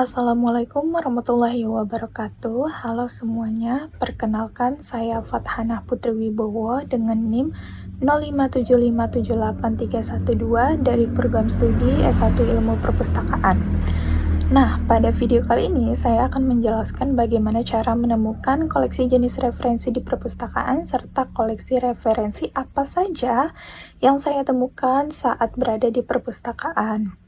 Assalamualaikum warahmatullahi wabarakatuh. Halo semuanya, perkenalkan saya Fathanah Putri Wibowo dengan NIM 0575783112 dari program studi S1 Ilmu Perpustakaan. Nah, pada video kali ini saya akan menjelaskan bagaimana cara menemukan koleksi jenis referensi di perpustakaan serta koleksi referensi apa saja yang saya temukan saat berada di perpustakaan.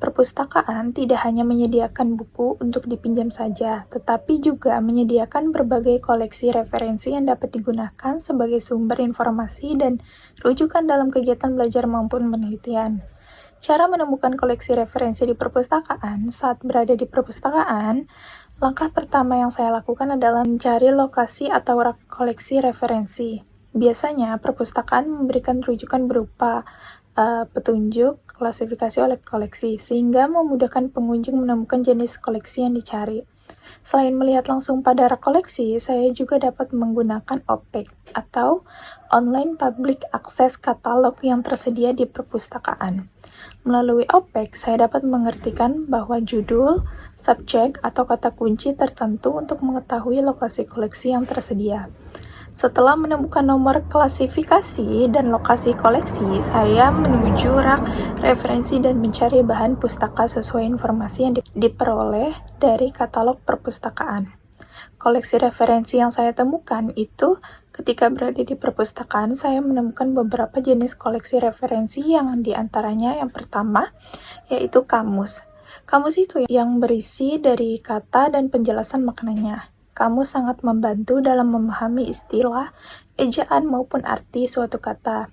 Perpustakaan tidak hanya menyediakan buku untuk dipinjam saja, tetapi juga menyediakan berbagai koleksi referensi yang dapat digunakan sebagai sumber informasi dan rujukan dalam kegiatan belajar maupun penelitian. Cara menemukan koleksi referensi di perpustakaan saat berada di perpustakaan, langkah pertama yang saya lakukan adalah mencari lokasi atau rak koleksi referensi. Biasanya, perpustakaan memberikan rujukan berupa petunjuk klasifikasi oleh koleksi, sehingga memudahkan pengunjung menemukan jenis koleksi yang dicari. Selain melihat langsung pada rak koleksi, saya juga dapat menggunakan OPAC atau Online Public Access Catalog yang tersedia di perpustakaan. Melalui OPAC, saya dapat mengertikan bahwa judul, subjek, atau kata kunci tertentu untuk mengetahui lokasi koleksi yang tersedia. Setelah menemukan nomor klasifikasi dan lokasi koleksi, saya menuju rak referensi dan mencari bahan pustaka sesuai informasi yang diperoleh dari katalog perpustakaan. Koleksi referensi yang saya temukan itu ketika berada di perpustakaan, saya menemukan beberapa jenis koleksi referensi yang diantaranya yang pertama, yaitu kamus. Kamus itu yang berisi dari kata dan penjelasan maknanya. Kamus sangat membantu dalam memahami istilah, ejaan maupun arti suatu kata.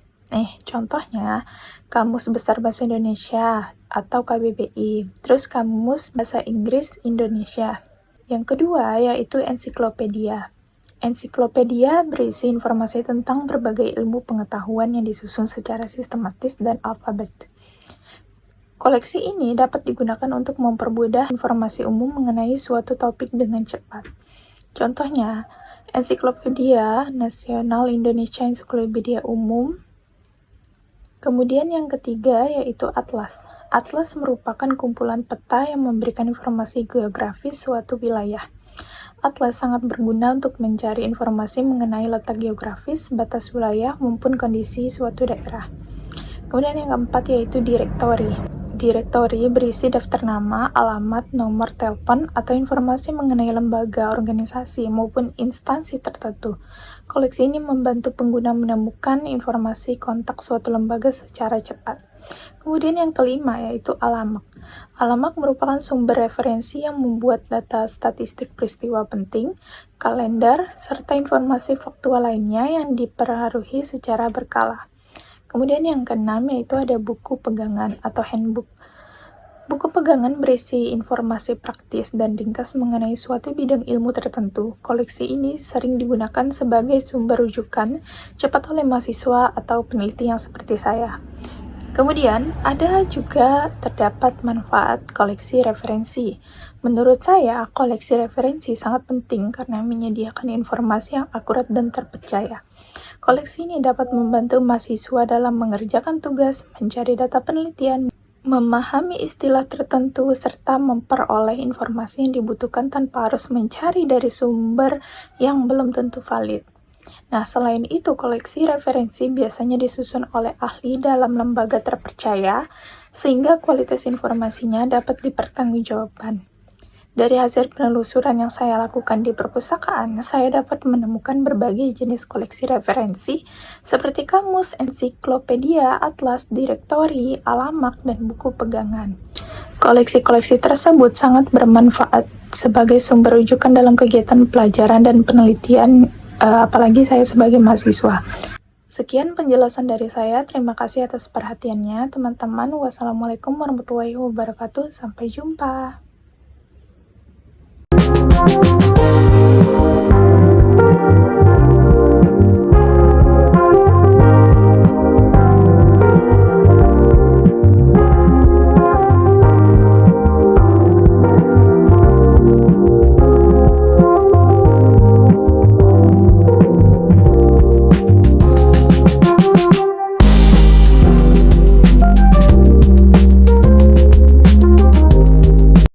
Contohnya, Kamus Besar Bahasa Indonesia atau KBBI, terus Kamus Bahasa Inggris Indonesia. Yang kedua yaitu ensiklopedia. Ensiklopedia berisi informasi tentang berbagai ilmu pengetahuan yang disusun secara sistematis dan alfabet. Koleksi ini dapat digunakan untuk mempermudah informasi umum mengenai suatu topik dengan cepat. Contohnya, Ensiklopedia Nasional Indonesia Ensiklopedia Umum. Kemudian yang ketiga yaitu atlas. Atlas merupakan kumpulan peta yang memberikan informasi geografis suatu wilayah. Atlas sangat berguna untuk mencari informasi mengenai letak geografis, batas wilayah, maupun kondisi suatu daerah. Kemudian yang keempat yaitu direktori. Direktori berisi daftar nama, alamat, nomor telepon, atau informasi mengenai lembaga, organisasi, maupun instansi tertentu. Koleksi ini membantu pengguna menemukan informasi kontak suatu lembaga secara cepat. Kemudian yang kelima yaitu alamat. Alamat merupakan sumber referensi yang membuat data statistik peristiwa penting, kalender, serta informasi faktual lainnya yang dipengaruhi secara berkala. Kemudian yang keenam yaitu ada buku pegangan atau handbook. Buku pegangan berisi informasi praktis dan ringkas mengenai suatu bidang ilmu tertentu. Koleksi ini sering digunakan sebagai sumber rujukan cepat oleh mahasiswa atau peneliti yang seperti saya. Kemudian, ada juga terdapat manfaat koleksi referensi. Menurut saya, koleksi referensi sangat penting karena menyediakan informasi yang akurat dan terpercaya. Koleksi ini dapat membantu mahasiswa dalam mengerjakan tugas, mencari data penelitian, memahami istilah tertentu, serta memperoleh informasi yang dibutuhkan tanpa harus mencari dari sumber yang belum tentu valid. Nah, selain itu, koleksi referensi biasanya disusun oleh ahli dalam lembaga terpercaya, sehingga kualitas informasinya dapat dipertanggungjawabkan. Dari hasil penelusuran yang saya lakukan di perpustakaan, saya dapat menemukan berbagai jenis koleksi referensi seperti kamus, ensiklopedia, atlas, direktori, alamat, dan buku pegangan. Koleksi-koleksi tersebut sangat bermanfaat sebagai sumber rujukan dalam kegiatan pelajaran dan penelitian, apalagi saya sebagai mahasiswa. Sekian penjelasan dari saya. Terima kasih atas perhatiannya, teman-teman. Wassalamualaikum warahmatullahi wabarakatuh. Sampai jumpa.